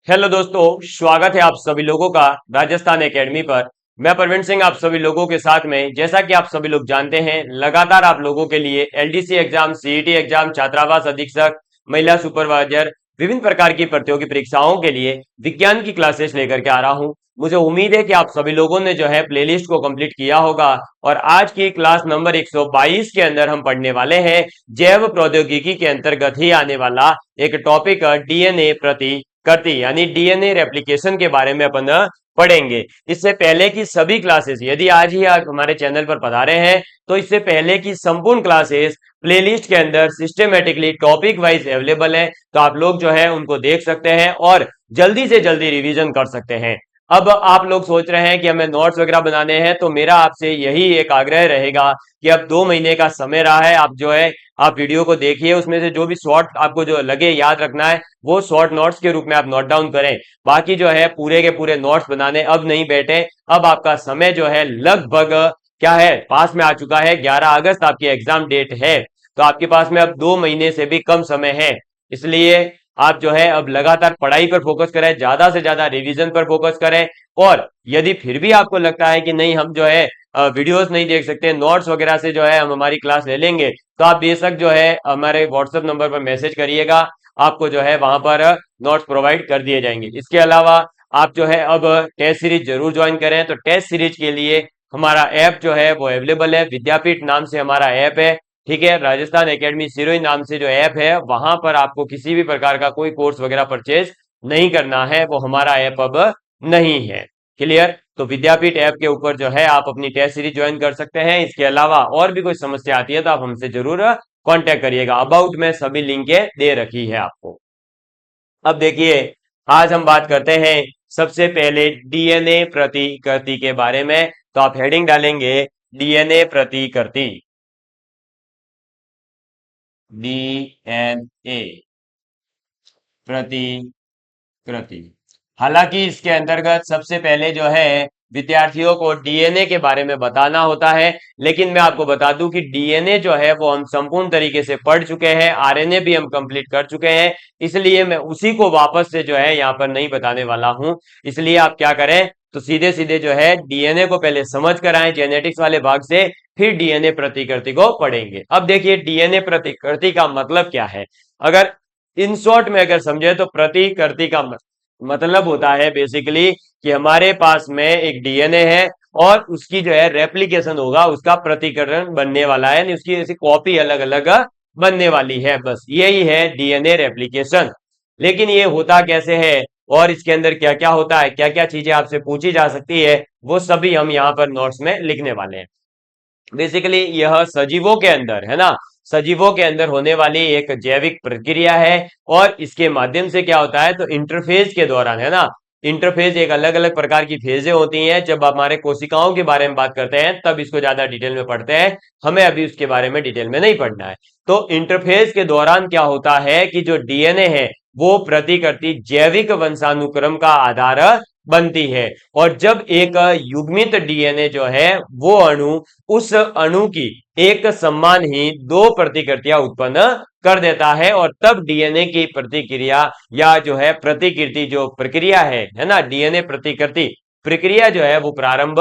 Hello दोस्तों, स्वागत है आप सभी लोगों का राजस्थान एकेडमी पर। मैं प्रवीण सिंह आप सभी लोगों के साथ में। जैसा कि आप सभी लोग जानते हैं, लगातार आप लोगों के लिए एलडीसी एग्जाम, सीईटी एग्जाम, छात्रावास अधीक्षक, महिला सुपरवाइजर, विभिन्न प्रकार की प्रतियोगी परीक्षाओं के लिए विज्ञान की क्लासेस लेकर के आ रहा हूं। मुझे उम्मीद है कि आप सभी लोगों ने जो है प्लेलिस्ट को कंप्लीट किया होगा और आज की क्लास नंबर 122 के अंदर हम पढ़ने वाले हैं जैव प्रौद्योगिकी के अंतर्गत ही आने वाला एक टॉपिक डीएनए प्रति करती यानी डीएनए रेप्लिकेशन के बारे में अपन पढ़ेंगे। इससे पहले की सभी क्लासेस, यदि आज ही आप हमारे चैनल पर पधारे हैं तो इससे पहले की संपूर्ण क्लासेस प्लेलिस्ट के अंदर सिस्टमेटिकली टॉपिक वाइज अवेलेबल है, तो आप लोग जो है उनको देख सकते हैं और जल्दी से जल्दी रिवीजन कर सकते हैं। अब आप लोग सोच रहे हैं कि हमें नोट्स वगैरह बनाने हैं, तो मेरा आपसे यही एक आग्रह रहेगा कि अब 2 महीने का समय रहा है, आप जो है आप वीडियो को देखिए, उसमें से जो भी शॉर्ट आपको जो लगे याद रखना है वो शॉर्ट नोट्स के रूप में आप नोट डाउन करें। बाकी जो है पूरे के पूरे नोट्स बनाने अब नहीं बैठे। अब आपका समय जो है लगभग क्या है, पास में आ चुका है। 11 अगस्त आपकी एग्जाम डेट है, तो आपके पास में अब 2 महीने से भी कम समय है। इसलिए आप जो है अब लगातार पढ़ाई पर फोकस करें, ज्यादा से ज्यादा रिवीजन पर फोकस करें। और यदि फिर भी आपको लगता है कि नहीं, हम जो है वीडियोस नहीं देख सकते, नोट्स वगैरह से जो है हम हमारी क्लास ले लेंगे, तो आप बेशक जो है हमारे व्हाट्सएप नंबर पर मैसेज करिएगा, आपको जो है वहां पर नोट्स प्रोवाइड कर दिए जाएंगे। इसके अलावा आप जो है अब टेस्ट सीरीज जरूर ज्वाइन करें। तो टेस्ट सीरीज के लिए हमारा ऐप जो है वो अवेलेबल है, विद्यापीठ नाम से हमारा ऐप है। ठीक है, राजस्थान एकेडमी सिरोही नाम से जो ऐप है, वहां पर आपको किसी भी प्रकार का कोई कोर्स वगैरह परचेज नहीं करना है, वो हमारा ऐप अब नहीं है। क्लियर? तो विद्यापीठ ऐप के ऊपर जो है आप अपनी टेस्ट सीरीज ज्वाइन कर सकते हैं। इसके अलावा और भी कोई समस्या आती है तो आप हमसे जरूर कांटेक्ट करिएगा। अबाउट में सभी लिंकें दे रखी है आपको। अब देखिए, आज हम बात करते हैं सबसे पहले डीएनए प्रतिकृति के बारे में। तो आप हेडिंग डालेंगे डीएनए प्रतिकृति, डीएनए प्रतिकृति। हालांकि इसके अंतर्गत सबसे पहले जो है विद्यार्थियों को डीएनए के बारे में बताना होता है, लेकिन मैं आपको बता दूं कि डीएनए जो है वो हम संपूर्ण तरीके से पढ़ चुके हैं, आरएनए भी हम कंप्लीट कर चुके हैं। इसलिए मैं उसी को वापस से जो है यहाँ पर नहीं बताने वाला हूं। इसलिए आप क्या करें, तो सीधे सीधे जो है डीएनए को पहले समझ कर आए जेनेटिक्स वाले भाग से, फिर डीएनए प्रतिकृति को पढ़ेंगे। अब देखिए, डीएनए प्रतिकृति का मतलब क्या है। अगर इन शॉर्ट में अगर समझे तो प्रतिकृति का मतलब होता है बेसिकली कि हमारे पास में एक डीएनए है और उसकी जो है रेप्लिकेशन होगा, उसका प्रतिकरण बनने वाला है, यानी उसकी ऐसी कॉपी अलग अलग बनने वाली है। बस यही है डीएनए रेप्लिकेशन। लेकिन ये होता कैसे है और इसके अंदर क्या क्या होता है, क्या क्या चीजें आपसे पूछी जा सकती है, वो सभी हम यहाँ पर नोट्स में लिखने वाले हैं। बेसिकली यह सजीवों के अंदर है ना, सजीवों के अंदर होने वाली एक जैविक प्रक्रिया है। और इसके माध्यम से क्या होता है, तो इंटरफेज के दौरान है ना, इंटरफेज एक अलग अलग प्रकार की फेजें होती हैं। जब हमारे कोशिकाओं के बारे में बात करते हैं तब इसको ज्यादा डिटेल में पढ़ते हैं, हमें अभी उसके बारे में डिटेल में नहीं पढ़ना है। तो इंटरफेज के दौरान क्या होता है कि जो डीएनए है वो प्रतिकृति जैविक वंशानुक्रम का आधार बनती है। और जब एक युग्मित डीएनए जो है वो अणु उस अणु की एक समान ही दो प्रतिकृतियां उत्पन्न कर देता है, और तब डीएनए की प्रतिक्रिया या जो है प्रतिकृति जो प्रक्रिया है ना, डीएनए प्रतिकृति प्रक्रिया जो है वो प्रारंभ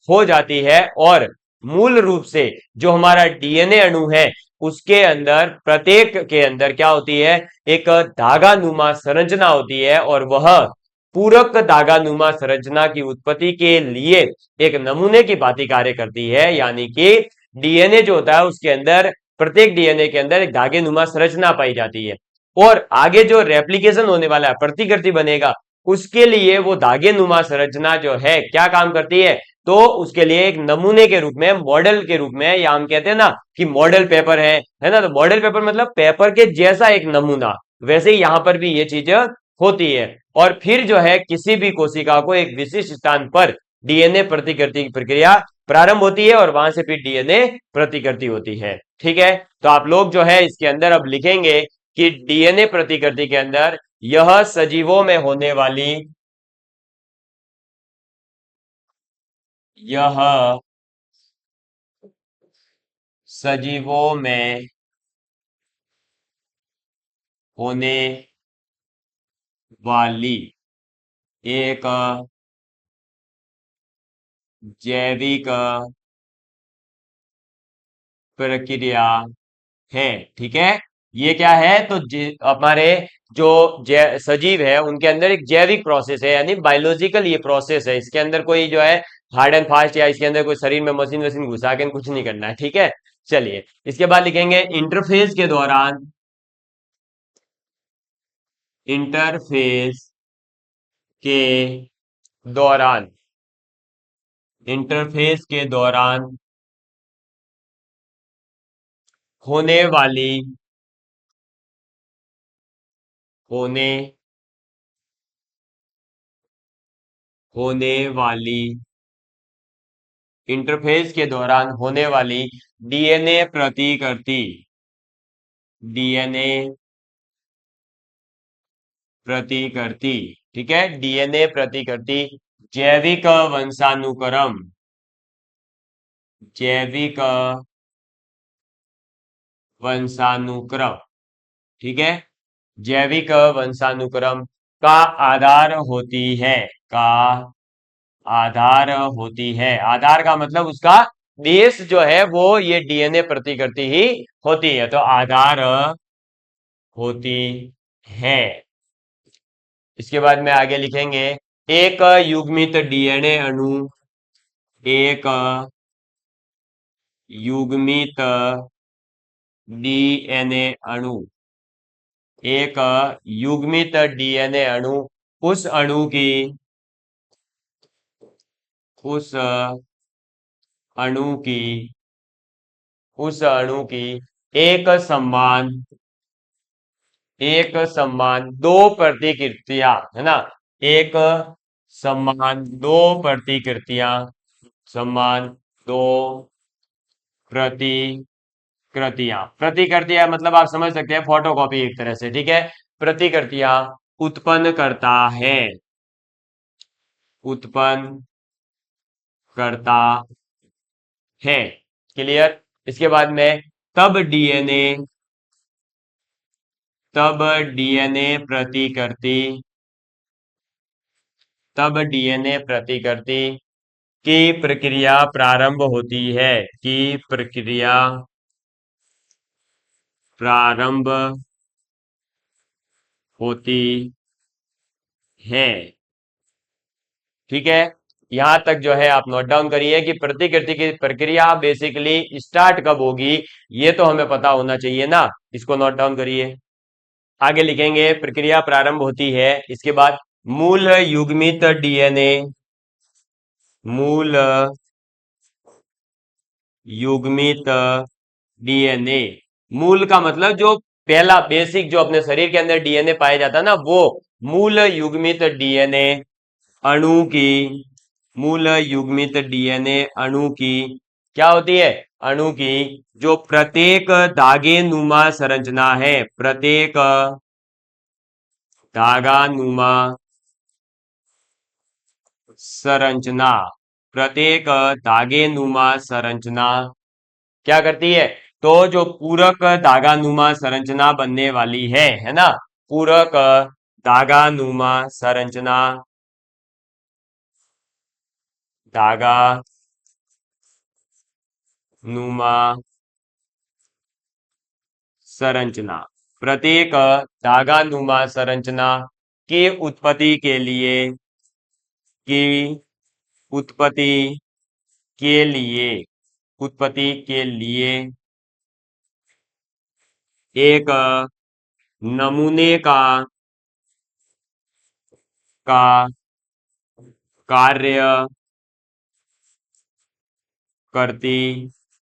हो जाती है। और मूल रूप से जो हमारा डीएनए अणु है उसके अंदर प्रत्येक के अंदर क्या होती है, एक धागा नुमा संरचना होती है, और वह पूरक धागा नुमा संरचना की उत्पत्ति के लिए एक नमूने की भांति कार्य करती है। यानी कि डीएनए जो होता है उसके अंदर, प्रत्येक डीएनए के अंदर एक धागे नुमा संरचना पाई जाती है, और आगे जो रेप्लिकेशन होने वाला है, प्रतिकृति बनेगा, उसके लिए वो धागे नुमा संरचना जो है क्या काम करती है, तो उसके लिए एक नमूने के रूप में, मॉडल के रूप में, या हम कहते हैं ना कि मॉडल पेपर है ना, तो मॉडल पेपर मतलब पेपर के जैसा एक नमूना, वैसे ही यहां पर भी ये चीज होती है। और फिर जो है किसी भी कोशिका को एक विशिष्ट स्थान पर डीएनए प्रतिकृति की प्रक्रिया प्रारंभ होती है और वहां से फिर डीएनए प्रतिकृति होती है। ठीक है, तो आप लोग जो है इसके अंदर अब लिखेंगे कि डीएनए प्रतिकृति के अंदर यह सजीवों में होने वाली, यह सजीवों में होने वाली एक जैविक प्रक्रिया है। ठीक है, ये क्या है? तो हमारे जो सजीव है उनके अंदर एक जैविक प्रोसेस है, यानी बायोलॉजिकल ये प्रोसेस है। इसके अंदर कोई जो है हार्ड एंड फास्ट या इसके अंदर कोई शरीर में मशीन वशीन घुसा के कुछ नहीं करना है। ठीक है, चलिए इसके बाद लिखेंगे इंटरफेज के दौरान। इंटरफेज के दौरान। इंटरफेस के दौरान होने वाली होने होने वाली इंटरफेस के दौरान होने वाली डीएनए प्रतिकृति। डीएनए प्रतिकृति। ठीक है, डीएनए प्रतिकृति जैविक वंशानुक्रम। जैविक वंशानुक्रम। ठीक है, जैविक वंशानुक्रम का आधार होती है। का आधार होती है। आधार का मतलब उसका बेस जो है वो ये डीएनए प्रतिकृति ही होती है। तो आधार होती है। इसके बाद में आगे लिखेंगे एक युग्मित डीएनए अणु। एक युग्मित डीएनए अणु। एक युग्मित डीएनए अणु उस अणु की उस अणु की उस अणु की एक समान दो प्रतिकृतियां, है ना? एक समान दो प्रतिकृतियां। समान दो प्रतिकृतियां मतलब आप समझ सकते हैं फोटोकॉपी एक तरह से। ठीक है, प्रतिकृतियां उत्पन्न करता है। उत्पन्न करता है। क्लियर? इसके बाद में तब डीएनए तब डीएनए प्रतिकृति तब डीएनए प्रतिकृति की प्रक्रिया प्रारंभ होती है। की प्रक्रिया प्रारंभ होती है। ठीक है, यहां तक जो है आप नोट डाउन करिए कि प्रतिकृति की प्रक्रिया बेसिकली स्टार्ट कब होगी, ये तो हमें पता होना चाहिए ना। इसको नोट डाउन करिए। आगे लिखेंगे प्रक्रिया प्रारंभ होती है। इसके बाद मूल युग्मित डीएनए मूल युग्मित डीएनए। मूल का मतलब जो पहला बेसिक जो अपने शरीर के अंदर डीएनए पाया जाता है ना, वो मूल युग्मित डीएनए अणु की मूल युग्मित डीएनए अणु की क्या होती है? अणु की जो प्रत्येक धागे नुमा संरचना है। प्रत्येक धागा नुमा संरचना। प्रत्येक धागे नुमा संरचना क्या करती है? तो जो पूरक धागा नुमा संरचना बनने वाली है ना? पूरक धागा नुमा संरचना धागा नुमा संरचना प्रत्येक धागा नुमा संरचना की उत्पत्ति के लिए की उत्पत्ति के लिए उत्पत्ति के लिए एक नमूने का कार्य करती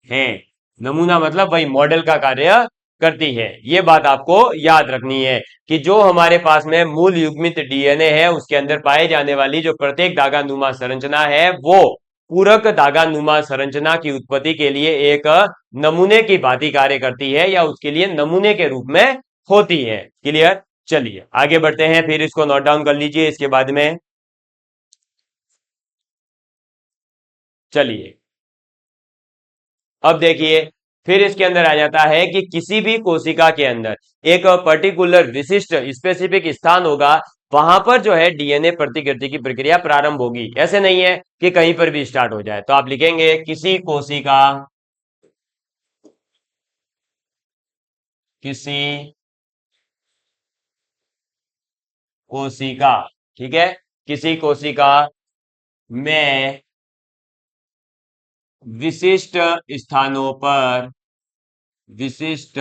है। नमूना मतलब वही मॉडल का कार्य करती है। ये बात आपको याद रखनी है कि जो हमारे पास में मूल युग्मित डीएनए है उसके अंदर पाए जाने वाली जो प्रत्येक धागा नुमा संरचना है वो पूरक धागा नुमा संरचना की उत्पत्ति के लिए एक नमूने की भांति कार्य करती है या उसके लिए नमूने के रूप में होती है। क्लियर? चलिए आगे बढ़ते हैं, फिर इसको नोट डाउन कर लीजिए। इसके बाद में चलिए अब देखिए, फिर इसके अंदर आ जाता है कि किसी भी कोशिका के अंदर एक पर्टिकुलर विशिष्ट स्पेसिफिक स्थान होगा वहां पर जो है डीएनए प्रतिकृति की प्रक्रिया प्रारंभ होगी। ऐसे नहीं है कि कहीं पर भी स्टार्ट हो जाए। तो आप लिखेंगे किसी कोशिका, ठीक है, किसी कोशिका में विशिष्ट स्थानों पर विशिष्ट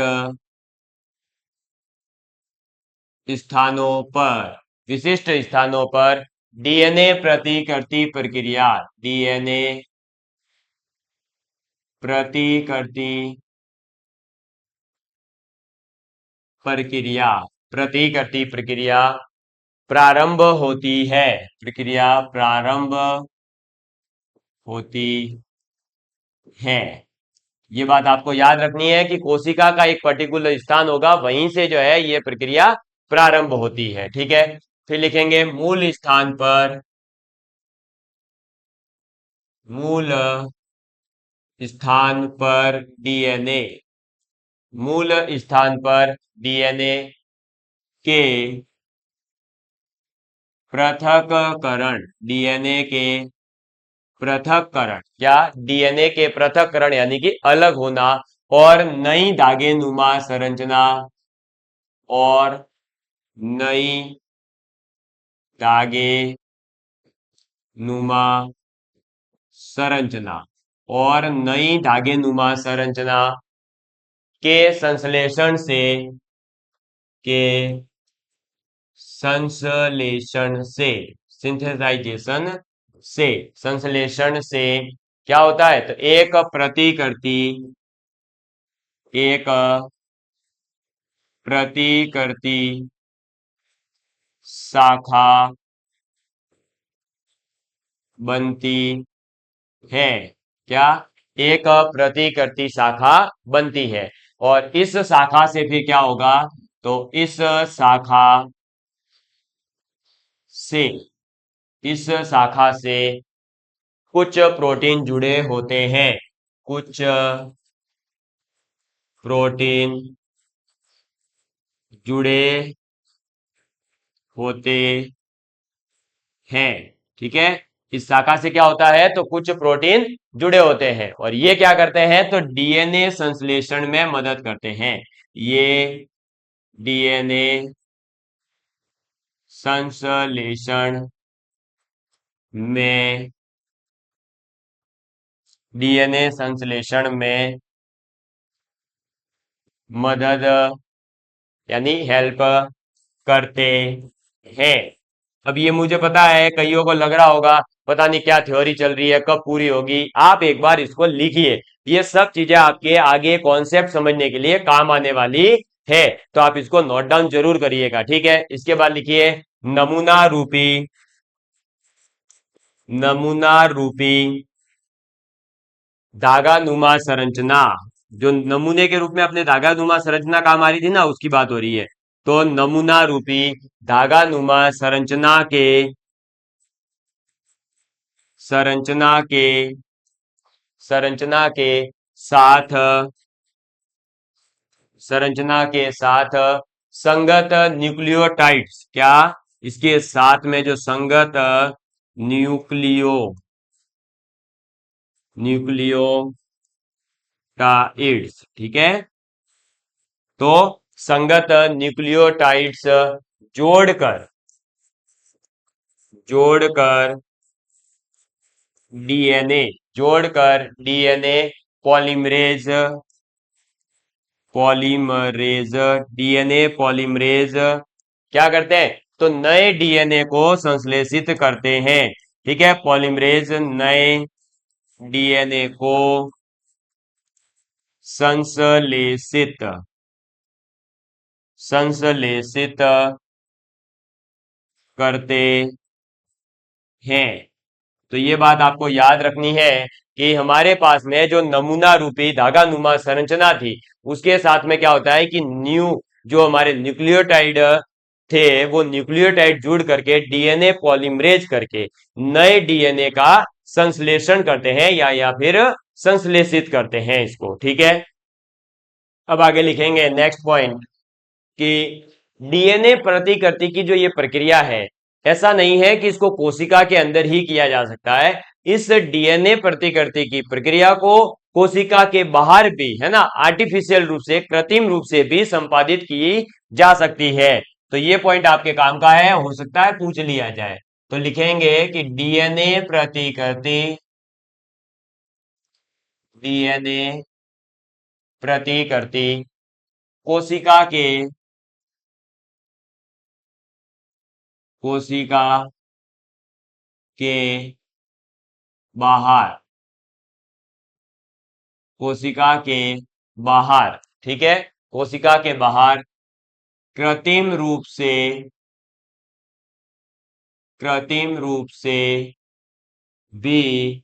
स्थानों पर विशिष्ट स्थानों पर डीएनए प्रतिकृति प्रक्रिया, डीएनए प्रतिकृति प्रक्रिया, प्रतिकृति प्रक्रिया प्रारंभ होती है, प्रक्रिया प्रारंभ होती है। ये बात आपको याद रखनी है कि कोशिका का एक पर्टिकुलर स्थान होगा, वहीं से जो है ये प्रक्रिया प्रारंभ होती है, ठीक है। फिर लिखेंगे मूल स्थान पर डीएनए, मूल स्थान पर डीएनए के पृथक्करण, डीएनए के पृथक्करण, क्या डीएनए के पृथक्करण यानी कि अलग होना और नई धागे नुमा संरचना, और नई धागे नुमा संरचना, और नई धागे नुमा संरचना के संश्लेषण से, के संश्लेषण से, सिंथेसाइजेशन से, संश्लेषण से क्या होता है, तो एक प्रतिकृति शाखा बनती है, क्या एक प्रतिकृति शाखा बनती है। और इस शाखा से फिर क्या होगा, तो से इस शाखा से कुछ प्रोटीन जुड़े होते हैं, कुछ प्रोटीन जुड़े होते हैं, ठीक है। इस शाखा से क्या होता है, तो कुछ प्रोटीन जुड़े होते हैं, और ये क्या करते हैं, तो डीएनए संश्लेषण में मदद करते हैं। ये डीएनए संश्लेषण में डीएनए संश्लेषण में मदद यानी हेल्प करते हैं। अब ये मुझे पता है कईयों को लग रहा होगा पता नहीं क्या थ्योरी चल रही है, कब पूरी होगी। आप एक बार इसको लिखिए, ये सब चीजें आपके आगे कॉन्सेप्ट समझने के लिए काम आने वाली है। तो आप इसको नोट डाउन जरूर करिएगा, ठीक है। इसके बाद लिखिए नमूना रूपी धागा नुमा संरचना। जो नमूने के रूप में अपने धागा नुमा संरचना काम आ रही थी ना, उसकी बात हो रही है। तो नमूना रूपी धागा नुमा संरचना के संरचना के साथ संगत न्यूक्लियोटाइड्स, क्या इसके साथ में जो संगत न्यूक्लियोटाइड्स, ठीक है। तो संगत न्यूक्लियोटाइड्स जोड़कर जोड़कर DNA polymerase polymerase DNA polymerase क्या करते हैं, तो नए डीएनए को संश्लेषित करते हैं, ठीक है। पॉलीमरेज नए डीएनए को संश्लेषित संश्लेषित करते हैं। तो ये बात आपको याद रखनी है कि हमारे पास में जो नमूना रूपी धागा नुमा संरचना थी, उसके साथ में क्या होता है कि जो हमारे न्यूक्लियोटाइड थे, वो न्यूक्लियोटाइड जुड़ करके डीएनए पॉलीमरेज करके नए डीएनए का संश्लेषण करते हैं, या फिर संश्लेषित करते हैं इसको, ठीक है। अब आगे लिखेंगे नेक्स्ट पॉइंट कि डीएनए प्रतिकृति की जो ये प्रक्रिया है, ऐसा नहीं है कि इसको कोशिका के अंदर ही किया जा सकता है। इस डीएनए प्रतिकृति की प्रक्रिया को कोशिका के बाहर भी, है ना, आर्टिफिशियल रूप से, कृत्रिम रूप से भी संपादित की जा सकती है। तो ये पॉइंट आपके काम का है, हो सकता है पूछ लिया जाए। तो लिखेंगे कि डीएनए प्रतिकृति कोशिका के बाहर, कोशिका के बाहर, ठीक है, कोशिका के बाहर कृत्रिम रूप से, कृत्रिम रूप से भी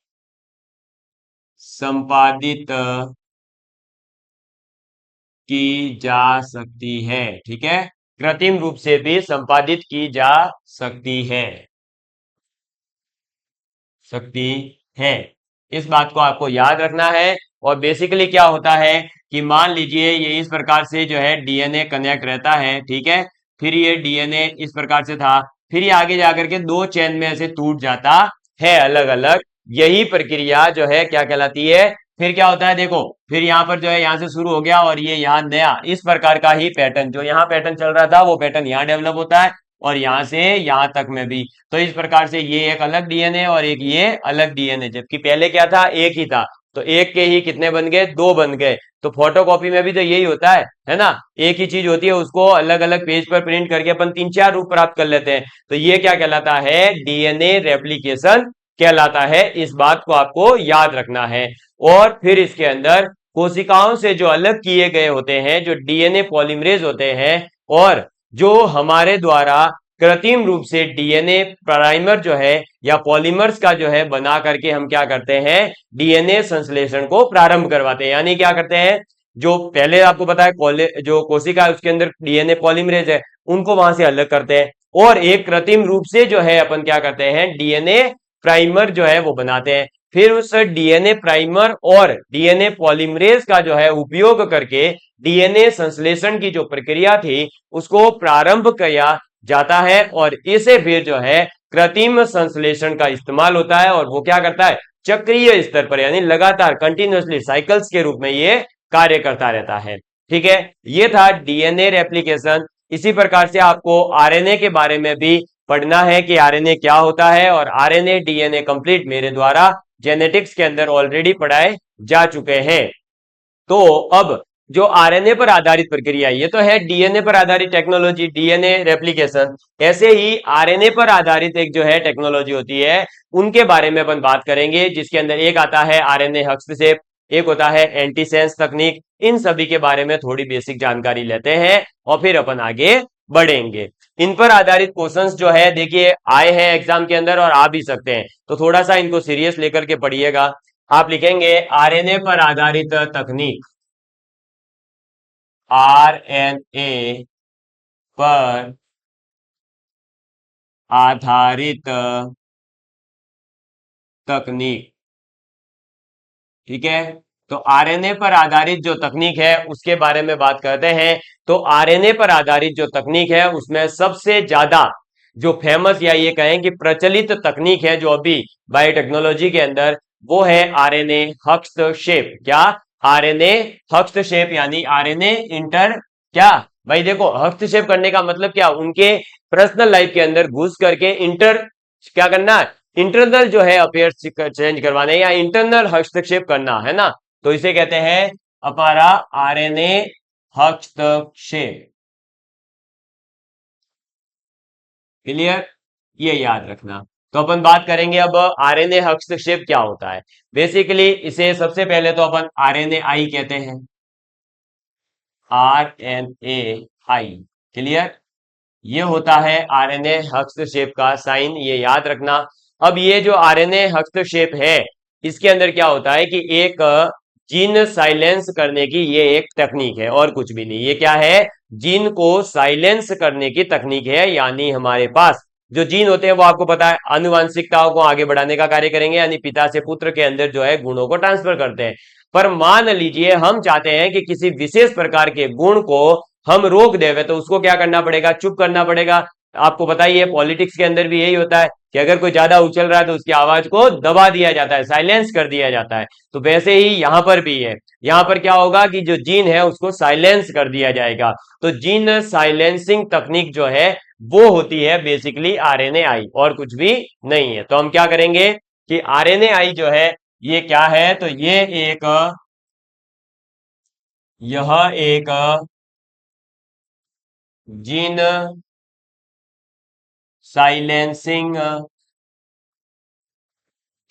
संपादित की जा सकती है। ठीक है, कृत्रिम रूप से भी संपादित की जा सकती है, सकती है। इस बात को आपको याद रखना है। और बेसिकली क्या होता है कि मान लीजिए ये इस प्रकार से जो है डीएनए कनेक्ट रहता है, ठीक है, फिर ये डीएनए इस प्रकार से था, फिर ये आगे जाकर के दो चेन में ऐसे टूट जाता है अलग अलग। यही प्रक्रिया जो है क्या कहलाती है, फिर क्या होता है देखो, फिर यहाँ पर जो है यहाँ से शुरू हो गया और ये यहाँ नया इस प्रकार का ही पैटर्न, जो यहाँ पैटर्न चल रहा था वो पैटर्न यहाँ डेवलप होता है, और यहां से यहां तक में भी। तो इस प्रकार से ये एक अलग डीएनए और एक ये अलग डीएनए, जबकि पहले क्या था, एक ही था। तो एक के ही कितने बन गए, दो बन गए। तो फोटोकॉपी में भी तो यही होता है ना, एक ही चीज होती है, उसको अलग अलग पेज पर प्रिंट करके अपन तीन चार रूप प्राप्त कर लेते हैं। तो ये क्या कहलाता है, डीएनए रेप्लिकेशन कहलाता है। इस बात को आपको याद रखना है। और फिर इसके अंदर कोशिकाओं से जो अलग किए गए होते हैं, जो डीएनए पॉलीमरेज होते हैं, और जो हमारे द्वारा कृत्रिम रूप से डीएनए प्राइमर जो है या पॉलीमर्स का जो है बना करके हम क्या करते हैं, डीएनए संश्लेषण को प्रारंभ करवाते हैं। यानी क्या करते हैं, जो पहले आपको पता है जो कोशिका है उसके अंदर डीएनए पॉलीमरेज है, उनको वहां से अलग करते हैं, और एक कृत्रिम रूप से जो है अपन क्या करते हैं, डीएनए प्राइमर जो है वो बनाते हैं। फिर उस डीएनए प्राइमर और डीएनए पॉलीमरेज का जो है उपयोग करके डीएनए संश्लेषण की जो प्रक्रिया थी उसको प्रारंभ किया जाता है, और इसे फिर जो है कृत्रिम संश्लेषण का इस्तेमाल होता है, और वो क्या करता है, चक्रीय स्तर पर यानी लगातार कंटिन्यूअसली साइकिल्स के रूप में ये कार्य करता रहता है। ठीक है, ये था डीएनए रेप्लिकेशन। इसी प्रकार से आपको आरएनए के बारे में भी पढ़ना है कि आरएनए क्या होता है, और आरएनए डीएनए कंप्लीट मेरे द्वारा जेनेटिक्स के अंदर ऑलरेडी पढ़ाए जा चुके हैं। तो अब जो आरएनए पर आधारित प्रक्रिया, ये तो है डीएनए पर आधारित टेक्नोलॉजी, डीएनए रेप्लिकेशन। ऐसे ही आरएनए पर आधारित एक जो है टेक्नोलॉजी होती है, उनके बारे में अपन बात करेंगे, जिसके अंदर एक आता है आरएनए हस्तक्षेप, एक होता है एंटीसेंस तकनीक। इन सभी के बारे में थोड़ी बेसिक जानकारी लेते हैं और फिर अपन आगे बढ़ेंगे। इन पर आधारित क्वेश्चंस जो है देखिए आए हैं एग्जाम के अंदर और आ भी सकते हैं, तो थोड़ा सा इनको सीरियस लेकर के पढ़िएगा। आप लिखेंगे आरएनए पर आधारित तकनीक, आरएनए पर आधारित तकनीक। ठीक है, तो आरएनए पर आधारित जो तकनीक है उसके बारे में बात करते हैं। तो आरएनए पर आधारित जो तकनीक है उसमें सबसे ज्यादा जो फेमस या ये कहें कि प्रचलित तकनीक है जो अभी बायोटेक्नोलॉजी के अंदर, वो है आरएनए हस्तक्षेप। क्या, आरएनए हस्तक्षेप, यानी आरएनए इंटर, क्या भाई देखो, हस्तक्षेप करने का मतलब क्या, उनके पर्सनल लाइफ के अंदर घुस करके इंटर क्या करना, इंटरनल जो है अफेयर्स चेंज करवाने या इंटरनल हस्तक्षेप करना, है ना। तो इसे कहते हैं हमारा आरएनए हस्तक्षेप। क्लियर, ये याद रखना। तो अपन बात करेंगे अब आरएनए हस्तक्षेप क्या होता है। बेसिकली इसे सबसे पहले तो अपन आरएनए आई कहते हैं, आरएनए आई। क्लियर, ये होता है आरएनए हस्तक्षेप का साइन, ये याद रखना। अब ये जो आरएनए हस्तक्षेप है, इसके अंदर क्या होता है कि एक जीन साइलेंस करने की ये एक तकनीक है और कुछ भी नहीं। ये क्या है, जीन को साइलेंस करने की तकनीक है। यानी हमारे पास जो जीन होते हैं वो आपको पता है आनुवांशिकताओं को आगे बढ़ाने का कार्य करेंगे, यानी पिता से पुत्र के अंदर जो है गुणों को ट्रांसफर करते हैं। पर मान लीजिए हम चाहते हैं कि किसी विशेष प्रकार के गुण को हम रोक देवे तो उसको क्या करना पड़ेगा, चुप करना पड़ेगा। आपको पता ही है पॉलिटिक्स के अंदर भी यही होता है कि अगर कोई ज्यादा उछल रहा है तो उसकी आवाज को दबा दिया जाता है, साइलेंस कर दिया जाता है। तो वैसे ही यहां पर भी है, यहां पर क्या होगा कि जो जीन है उसको साइलेंस कर दिया जाएगा। तो जीन साइलेंसिंग तकनीक जो है वो होती है बेसिकली आरएनएआई, और कुछ भी नहीं है। तो हम क्या करेंगे कि आरएनएआई जो है ये क्या है, तो यह एक जीन साइलेंसिंग,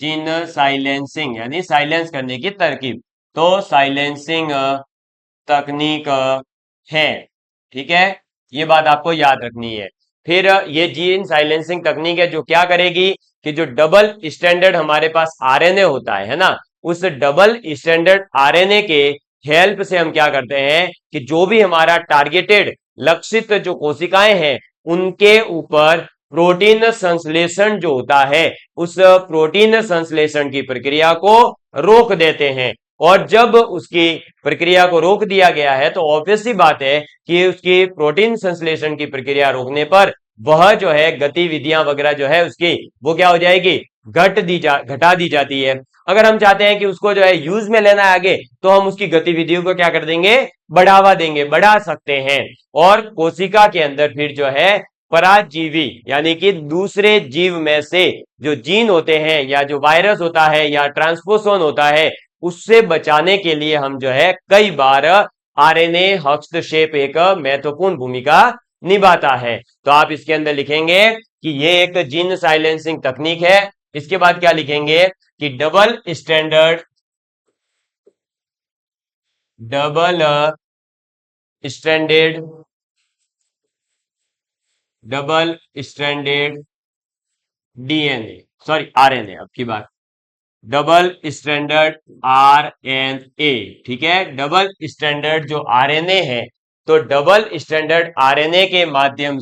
जीन साइलेंसिंग यानी साइलेंस करने की तरकीब, तो साइलेंसिंग तकनीक है। ठीक है, ये बात आपको याद रखनी है। फिर ये जीन साइलेंसिंग तकनीक है जो क्या करेगी कि जो डबल स्टैंडर्ड हमारे पास आरएनए होता है ना, उस डबल स्टैंडर्ड आरएनए के हेल्प से हम क्या करते हैं कि जो भी हमारा टारगेटेड लक्षित जो कोशिकाएं हैं उनके ऊपर प्रोटीन संश्लेषण जो होता है उस प्रोटीन संश्लेषण की प्रक्रिया को रोक देते हैं। और जब उसकी प्रक्रिया को रोक दिया गया है तो ऑब्वियस सी बात है कि उसकी प्रोटीन संश्लेषण की प्रक्रिया रोकने पर वह जो है गतिविधियां वगैरह जो है उसकी वो क्या हो जाएगी, घटा दी जाती है। अगर हम चाहते हैं कि उसको जो है यूज में लेना है आगे, तो हम उसकी गतिविधियों को क्या कर देंगे, बढ़ावा देंगे, बढ़ा सकते हैं। और कोशिका के अंदर फिर जो है पराजीवी यानी कि दूसरे जीव में से जो जीन होते हैं या जो वायरस होता है या ट्रांसपोसोन होता है उससे बचाने के लिए हम जो है कई बार आरएनए हस्तक्षेप एक महत्वपूर्ण भूमिका निभाता है। तो आप इसके अंदर लिखेंगे कि ये एक जीन साइलेंसिंग तकनीक है। इसके बाद क्या लिखेंगे कि double standard double standard DNA, sorry RNA, अब की बात डबल स्टैंडर्ड आरएनए। ठीक है, डबल स्टैंडर्ड जो आरएनए है, तो डबल स्टैंडर्ड आरएनए के माध्यम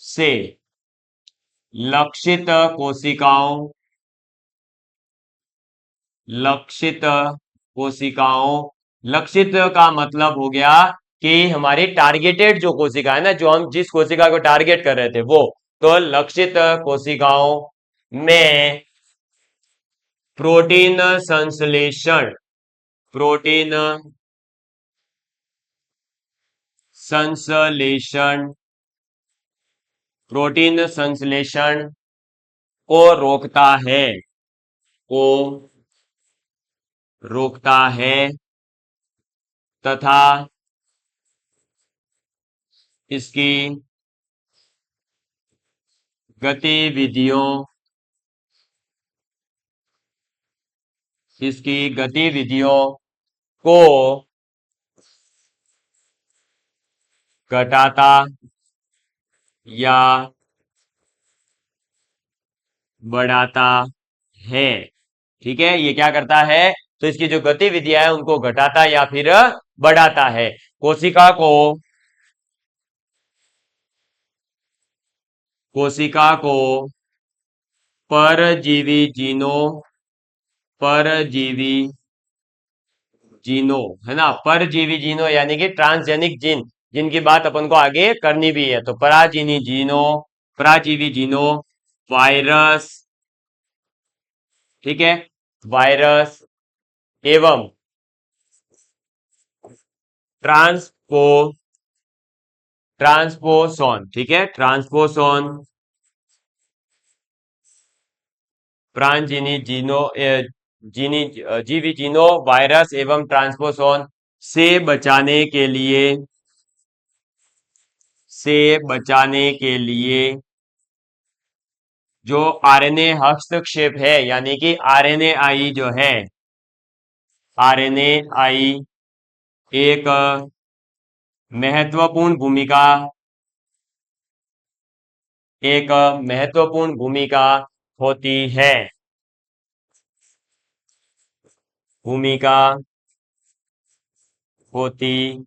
से लक्षित कोशिकाओं लक्षित कोशिकाओं लक्षित का मतलब हो गया कि हमारी टारगेटेड जो कोशिका है ना, जो हम जिस कोशिका को टारगेट कर रहे थे वो, तो लक्षित कोशिकाओं में प्रोटीन संश्लेषण प्रोटीन संश्लेषण प्रोटीन संश्लेषण को को रोकता है तथा इसकी गतिविधियों को घटाता या बढ़ाता है। ठीक है, ये क्या करता है, तो इसकी जो गतिविधियां है उनको घटाता या फिर बढ़ाता है। कोशिका को परजीवी जीनों है ना, परजीवी जीनों यानी कि ट्रांसजेनिक जीन, जिनकी बात अपन को आगे करनी भी है। तो पराजीवी जीनों, वायरस, ठीक है, वायरस एवं ट्रांसपो ट्रांसपोसोन, ठीक है, ट्रांसपोसोन प्राणजीनी जीनों जीनी जीवी जीनों, वायरस एवं ट्रांसपोसोन से बचाने के लिए जो आरएनए हस्तक्षेप है यानी कि आरएनएआई जो है, आरएनएआई एक महत्वपूर्ण भूमिका होती है भूमिका होती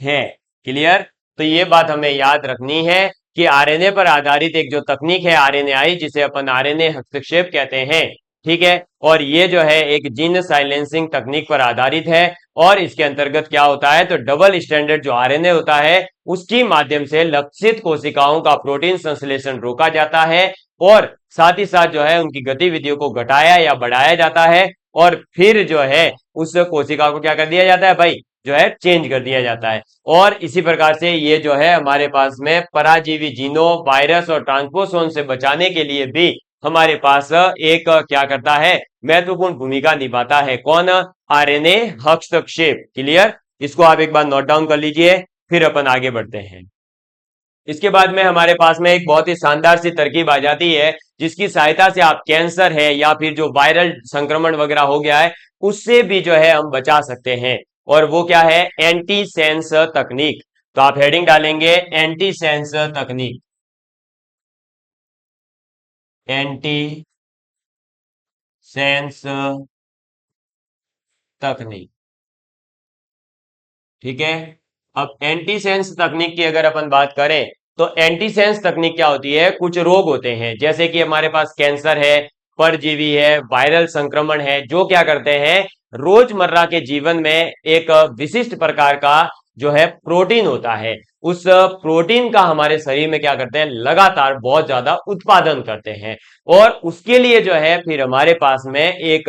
है। क्लियर? तो ये बात हमें याद रखनी है कि आरएनए पर आधारित एक जो तकनीक है आरएनएआई, जिसे अपन आरएनए हस्तक्षेप कहते हैं, ठीक है। और ये जो है एक जीन साइलेंसिंग तकनीक पर आधारित है, और इसके अंतर्गत क्या होता है, तो डबल स्टैंडर्ड जो आरएनए होता है उसकी माध्यम से लक्षित कोशिकाओं का प्रोटीन संश्लेषण रोका जाता है, और साथ ही साथ जो है उनकी गतिविधियों को घटाया या बढ़ाया जाता है, और फिर जो है उस कोशिका को क्या कर दिया जाता है भाई, जो है चेंज कर दिया जाता है। और इसी प्रकार से ये जो है हमारे पास में पराजीवी जीनों, वायरस और ट्रांसपोसोन से बचाने के लिए भी हमारे पास एक क्या करता है, महत्वपूर्ण भूमिका निभाता है। कौन? आरएनए हस्तक्षेप। क्लियर? इसको आप एक बार नोट डाउन कर लीजिए, फिर अपन आगे बढ़ते हैं। इसके बाद में हमारे पास में एक बहुत ही शानदार सी तरकीब आ जाती है, जिसकी सहायता से आप कैंसर है या फिर जो वायरल संक्रमण वगैरह हो गया है उससे भी जो है हम बचा सकते हैं, और वो क्या है, एंटी सेंस तकनीक। तो आप हेडिंग डालेंगे एंटी सेंस तकनीक, एंटी सेंस तकनीक। ठीक है। अब एंटी सेंस तकनीक की अगर अपन बात करें, तो एंटी सेंस तकनीक क्या होती है, कुछ रोग होते हैं जैसे कि हमारे पास कैंसर है, परजीवी है, वायरल संक्रमण है, जो क्या करते हैं, रोजमर्रा के जीवन में एक विशिष्ट प्रकार का जो है प्रोटीन होता है, उस प्रोटीन का हमारे शरीर में क्या करते हैं, लगातार बहुत ज्यादा उत्पादन करते हैं। और उसके लिए जो है फिर हमारे पास में एक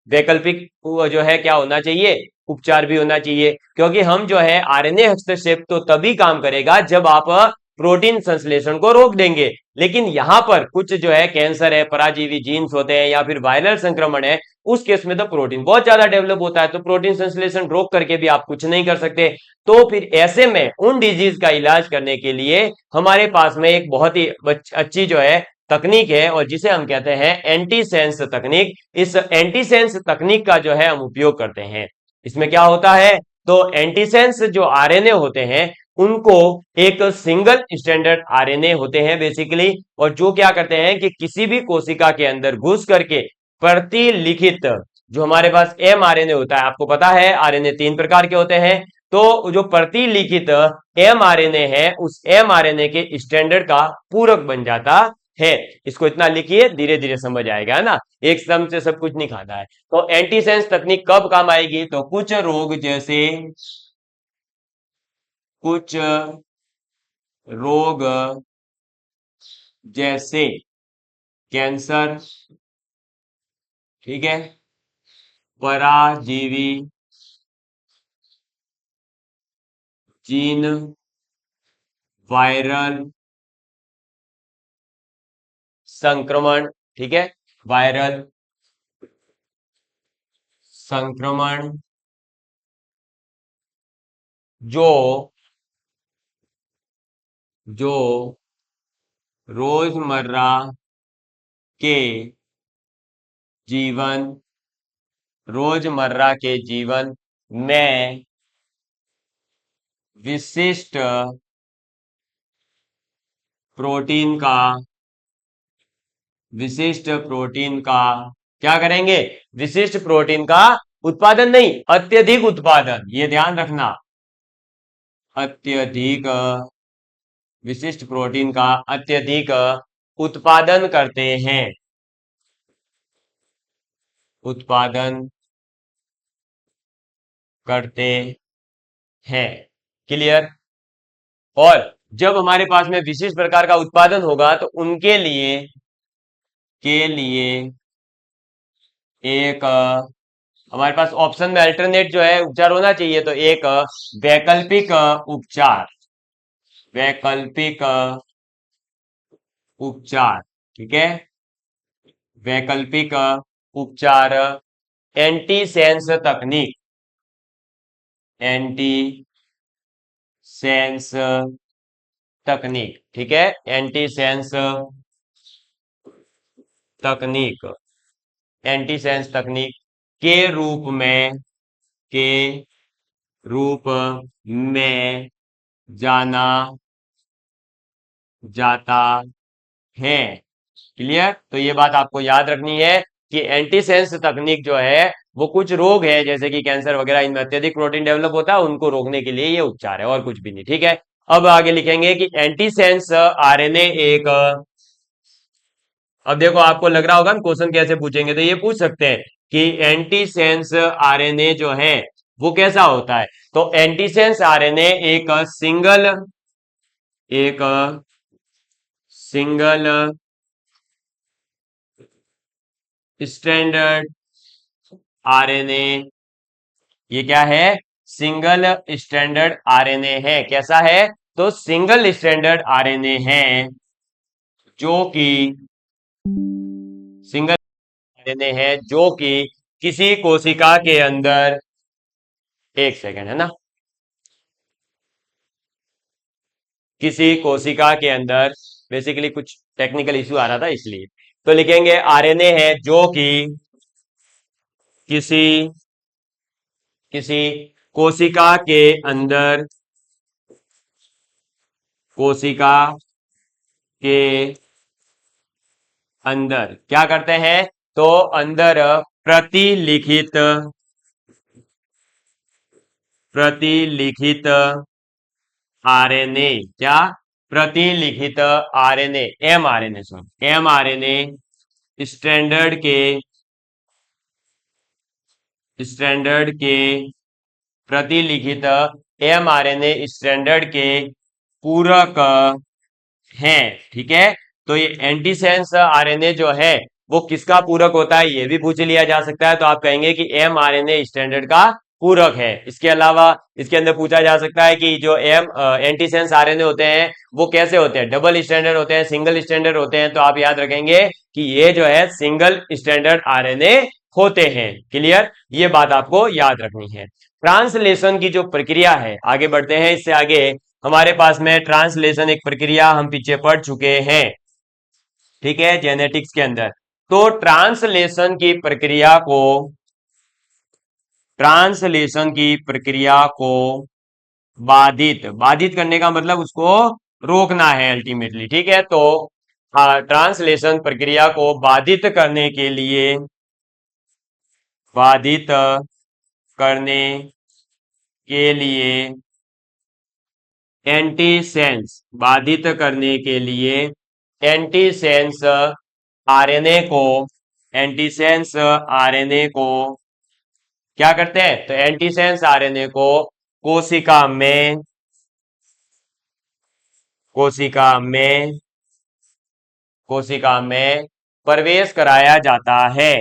वैकल्पिक जो है क्या होना चाहिए, उपचार भी होना चाहिए। क्योंकि हम जो है आरएनए हस्तक्षेप तो तभी काम करेगा जब आप प्रोटीन संश्लेषण को रोक देंगे, लेकिन यहां पर कुछ जो है कैंसर है, पराजीवी जीन्स होते हैं या फिर वायरल संक्रमण है, उस केस में तो प्रोटीन बहुत ज्यादा डेवलप होता है, तो प्रोटीन संश्लेषण रोक करके भी आप कुछ नहीं कर सकते। तो फिर ऐसे में उन डिजीज का इलाज करने के लिए हमारे पास में एक बहुत ही अच्छी जो है तकनीक है, और जिसे हम कहते हैं एंटी सेंस तकनीक। इस एंटी सेंस तकनीक का जो है हम उपयोग करते हैं। इसमें क्या होता है, तो एंटीसेंस जो आरएनए होते हैं उनको एक सिंगल स्टैंडर्ड आरएनए होते हैं बेसिकली, और जो क्या करते हैं कि किसी भी कोशिका के अंदर घुस करके प्रतिलिखित जो हमारे पास एम आरएनए होता है, आपको पता है आरएनए 3 प्रकार के होते हैं, तो जो प्रतिलिखित एम आरएनए है उस एम आरएनए के स्टैंडर्ड का पूरक बन जाता है। इसको इतना लिखिए, धीरे धीरे समझ आएगा, है ना, एक सम से सब कुछ नहीं खाता है। तो एंटीसेंस तकनीक कब काम आएगी, तो कुछ रोग जैसे, कुछ रोग जैसे कैंसर, ठीक है, पराजीवी जीन, वायरल संक्रमण, ठीक है, वायरल संक्रमण जो जो रोजमर्रा के जीवन, रोजमर्रा के जीवन में विशिष्ट प्रोटीन का, विशिष्ट प्रोटीन का क्या करेंगे, विशिष्ट प्रोटीन का उत्पादन नहीं, अत्यधिक उत्पादन, ये ध्यान रखना, अत्यधिक विशिष्ट प्रोटीन का अत्यधिक उत्पादन करते हैं, उत्पादन करते हैं। क्लियर? और जब हमारे पास में विशिष्ट प्रकार का उत्पादन होगा तो उनके लिए एक हमारे पास ऑप्शन में अल्टरनेट जो है उपचार होना चाहिए, तो एक वैकल्पिक उपचार, वैकल्पिक उपचार, ठीक है, वैकल्पिक उपचार, एंटी सेंस तकनीक, एंटी सेंस तकनीक, ठीक है, एंटी सेंस तकनीक, एंटी सेंस तकनीक के रूप में, के रूप में जाना जाता है। क्लियर? तो ये बात आपको याद रखनी है कि एंटीसेंस तकनीक जो है वो कुछ रोग है जैसे कि कैंसर वगैरह, इनमें अत्यधिक प्रोटीन डेवलप होता है, उनको रोकने के लिए ये उपचार है, और कुछ भी नहीं। ठीक है, अब आगे लिखेंगे कि एंटीसेंस आरएनए एक अब देखो आपको लग रहा होगा हम क्वेश्चन कैसे पूछेंगे, तो ये पूछ सकते हैं कि एंटीसेंस आरएनए जो है वो कैसा होता है। तो एंटीसेंस आरएनए एक सिंगल स्टैंडर्ड आरएनए, ये क्या है, सिंगल स्टैंडर्ड आरएनए है। कैसा है, तो सिंगल स्टैंडर्ड आरएनए है जो कि सिंगल आरएनए है जो कि किसी कोशिका के अंदर, एक सेकेंड है ना, किसी कोशिका के अंदर, बेसिकली कुछ टेक्निकल इश्यू आ रहा था इसलिए, तो लिखेंगे आरएनए है जो कि किसी किसी कोशिका के अंदर, कोशिका के अंदर क्या करते हैं, तो अंदर प्रतिलिखित प्रतिलिखित आरएनए, क्या, प्रतिलिखित RNA, mRNA, sorry mRNA standard के स्टैंडर्ड के प्रतिलिखित एमआरएनए स्टैंडर्ड के पूरक हैं। ठीक है, तो ये एंटीसेंस आरएनए जो है वो किसका पूरक होता है, ये भी पूछ लिया जा सकता है। तो आप कहेंगे कि एमआरएनए स्टैंडर्ड का पूरक है। इसके अलावा इसके अंदर पूछा जा सकता है कि जो एंटीसेंस आरएनए होते हैं वो कैसे होते हैं, डबल स्टैंडर्ड होते हैं, सिंगल स्टैंडर्ड होते हैं। तो आप याद रखेंगे कि ये जो है सिंगल स्टैंडर्ड आरएनए होते हैं। क्लियर, ये बात आपको याद रखनी है। ट्रांसलेशन की जो प्रक्रिया है, आगे बढ़ते हैं इससे आगे, हमारे पास में ट्रांसलेशन एक प्रक्रिया हम पीछे पढ़ चुके हैं, ठीक है, जेनेटिक्स के अंदर। तो ट्रांसलेशन की प्रक्रिया को बाधित बाधित करने का मतलब उसको रोकना है अल्टीमेटली। ठीक है, तो ट्रांसलेशन प्रक्रिया को बाधित करने के लिए बाधित करने के लिए एंटीसेंस आरएनए को एंटीसेंस आरएनए को क्या करते हैं, तो एंटीसेंस आरएनए को कोशिका में कोशिका में कोशिका में प्रवेश कराया जाता है,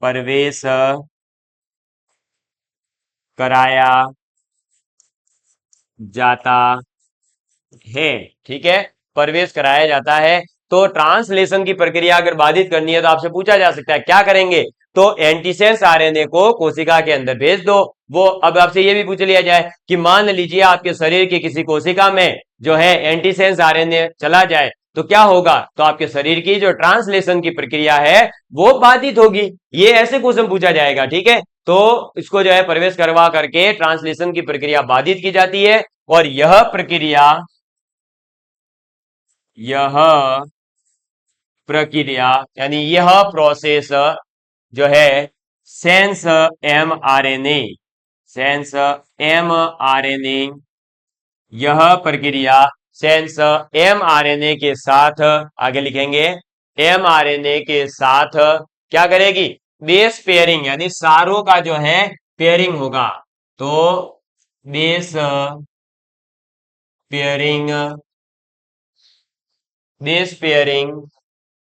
प्रवेश कराया जाता है। ठीक है, प्रवेश कराया जाता है। तो ट्रांसलेशन की प्रक्रिया अगर बाधित करनी है तो आपसे पूछा जा सकता है क्या करेंगे, तो एंटीसेंस आरएनए को कोशिका के अंदर भेज दो। वो अब आपसे ये भी पूछ लिया जाए कि मान लीजिए आपके शरीर की किसी कोशिका में जो है एंटीसेंस आरएनए चला जाए तो क्या होगा, तो आपके शरीर की जो ट्रांसलेशन की प्रक्रिया है वो बाधित होगी। ये ऐसे क्वेश्चन पूछा जाएगा। ठीक है, तो इसको जो है प्रवेश करवा करके ट्रांसलेशन की प्रक्रिया बाधित की जाती है। और यह प्रक्रिया यानी यह प्रोसेस जो है sense M R N A, यह प्रक्रिया sense M R N A के साथ, आगे लिखेंगे एम आर एन ए के साथ क्या करेगी, बेस पेयरिंग यानी सारों का जो है पेयरिंग होगा। तो बेस पेयरिंग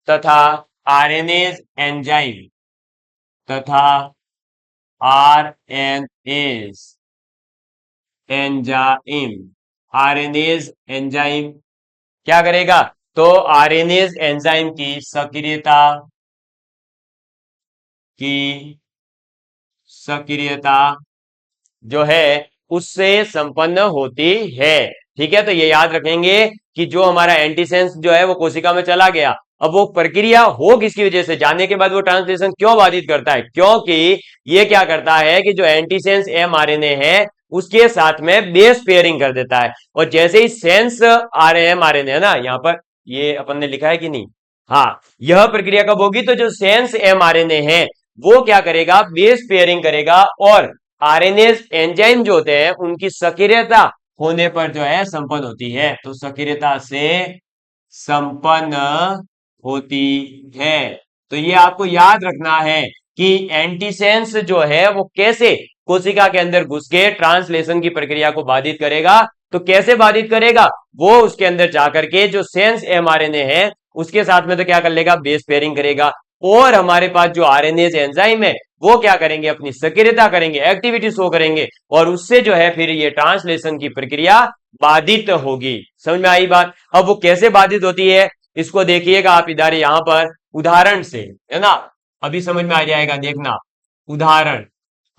तथा आरएनए एंजाइम तथा आरएनएस एंजाइम आरएनएस एंजाइम क्या करेगा, तो आरएनएस एंजाइम की सक्रियता जो है उससे संपन्न होती है। ठीक है, तो ये याद रखेंगे कि जो हमारा एंटीसेंस जो है वो कोशिका में चला गया, अब वो प्रक्रिया हो किसकी वजह से, जाने के बाद वो ट्रांसलेशन क्यों बाधित करता है, क्योंकि ये क्या करता है कि जो एंटीसेंस एमआरएनए है उसके साथ में बेस पेयरिंग कर देता है। और जैसे ही सेंस एमआरएनए है ना, यहाँ पर ये अपन ने लिखा है कि नहीं, हाँ, यह प्रक्रिया कब होगी, तो जो सेंस एमआरएनए है वो क्या करेगा, बेस पेयरिंग करेगा और आरएनएस एंजाइम जो होते हैं उनकी सक्रियता होने पर जो है संपन्न होती है। तो सक्रियता से संपन्न होती है। तो ये आपको याद रखना है कि एंटीसेंस जो है वो कैसे कोशिका के अंदर घुस के ट्रांसलेशन की प्रक्रिया को बाधित करेगा। तो कैसे बाधित करेगा, वो उसके अंदर जाकर के जो सेंस एमआरएनए है उसके साथ में तो क्या कर लेगा, बेस पेयरिंग करेगा। और हमारे पास जो आरएनएज एंजाइम है वो क्या करेंगे, अपनी सक्रियता करेंगे, एक्टिविटी शो करेंगे, और उससे जो है फिर ये ट्रांसलेशन की प्रक्रिया बाधित होगी। समझ में आई बात। अब वो कैसे बाधित होती है इसको देखिएगा आप इधर यहां पर उदाहरण से, है ना, अभी समझ में आ जाएगा, देखना उदाहरण।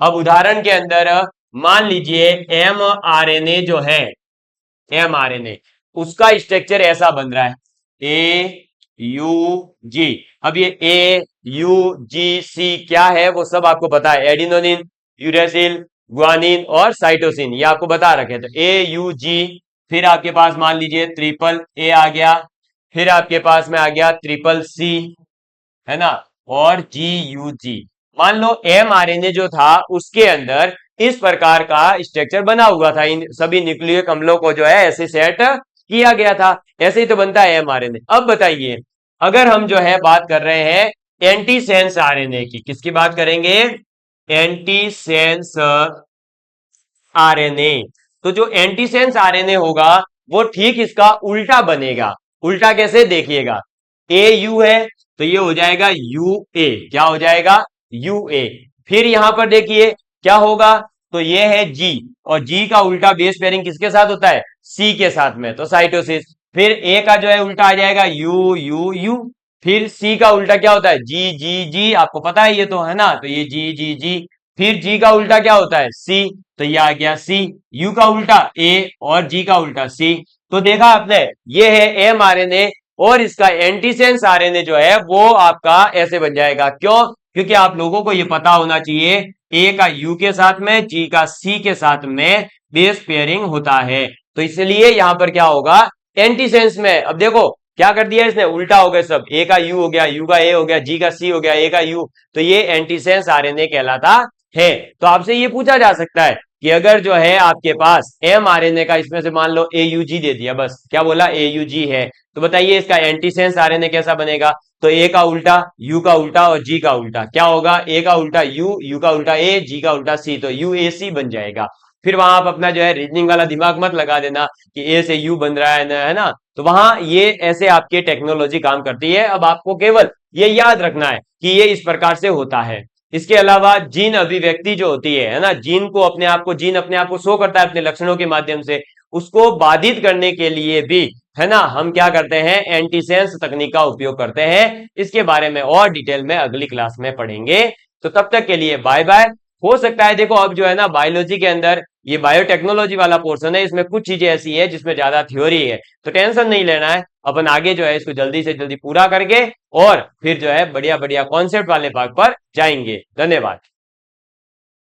अब उदाहरण के अंदर मान लीजिए एम आर एन ए जो है, एम आर एन ए उसका स्ट्रक्चर ऐसा बन रहा है, ए यू जी। अब ये ए यू जी सी क्या है वो सब आपको पता है, एडिनोनिन, यूरेसिल, गुआनिन और साइटोसिन, ये आपको बता रखे। तो ए यू जी, फिर आपके पास मान लीजिए ट्रिपल ए आ गया, फिर आपके पास में आ गया ट्रिपल सी, है ना, और जी यू जी। मान लो एम आर एन ए जो था उसके अंदर इस प्रकार का स्ट्रक्चर बना हुआ था, इन सभी न्यूक्लियोइक अम्लों को जो है ऐसे सेट किया गया था। ऐसे ही तो बनता है एम आर एन ए। अब बताइए, अगर हम जो है बात कर रहे हैं एंटीसेंस आरएनए की, किसकी बात करेंगे, एंटीसेंस आरएनए। तो जो एंटीसेंस आरएनए होगा वो ठीक इसका उल्टा बनेगा। उल्टा कैसे, देखिएगा, ए यू है तो ये हो जाएगा यू ए, क्या हो जाएगा, यू ए। फिर यहां पर देखिए क्या होगा, तो ये है जी, और जी का उल्टा बेस पेयरिंग किसके साथ होता है, सी के साथ में, तो साइटोसिस। फिर ए का जो है उल्टा आ जाएगा यू यू यू। फिर सी का उल्टा क्या होता है, जी जी जी, आपको पता है ये तो, है ना, तो ये जी जी जी। फिर जी का उल्टा क्या होता है, सी, तो ये आ गया सी। यू का उल्टा ए और जी का उल्टा सी। तो देखा आपने, ये है एम आर एन ए, और इसका एंटीसेंस आरएनए जो है वो आपका ऐसे बन जाएगा। क्यों, क्योंकि आप लोगों को ये पता होना चाहिए ए का यू के साथ में, जी का सी के साथ में बेस पेयरिंग होता है। तो इसलिए यहां पर क्या होगा, एंटीसेंस में, अब देखो क्या कर दिया इसने, उल्टा हो गया सब, ए का यू हो गया, यू का ए हो गया, जी का सी हो गया, ए का यू, तो ये एंटीसेंस आरएनए कहलाता है। तो आपसे ये पूछा जा सकता है कि अगर जो है आपके पास एम आरएनए का इसमें से मान लो AUG दे दिया, बस क्या बोला, AUG है, तो बताइए इसका एंटीसेंस आरएनए कैसा बनेगा। तो ए का उल्टा, यू का उल्टा और जी का उल्टा क्या होगा, ए का उल्टा यू, यू का उल्टा ए, जी का उल्टा सी, तो UAC बन जाएगा। फिर वहां आप अपना जो है रीजनिंग वाला दिमाग मत लगा देना कि ए से यू बन रहा है ना, तो वहां ये ऐसे आपकी टेक्नोलॉजी काम करती है। अब आपको केवल ये याद रखना है कि ये इस प्रकार से होता है। इसके अलावा जीन अभिव्यक्ति जो होती है ना, जीन को अपने आप को, जीन अपने आप को शो करता है अपने लक्षणों के माध्यम से, उसको बाधित करने के लिए भी, है ना, हम क्या करते हैं, एंटीसेंस तकनीक का उपयोग करते हैं। इसके बारे में और डिटेल में अगली क्लास में पढ़ेंगे। तो तब तक के लिए बाय बाय। हो सकता है देखो अब जो है ना बायोलॉजी के अंदर ये बायोटेक्नोलॉजी वाला पोर्शन है, इसमें कुछ चीजें ऐसी है जिसमें ज्यादा थ्योरी है, तो टेंशन नहीं लेना है। अपन आगे जो है इसको जल्दी से जल्दी पूरा करके और फिर जो है बढ़िया बढ़िया कॉन्सेप्ट वाले भाग पर जाएंगे। धन्यवाद।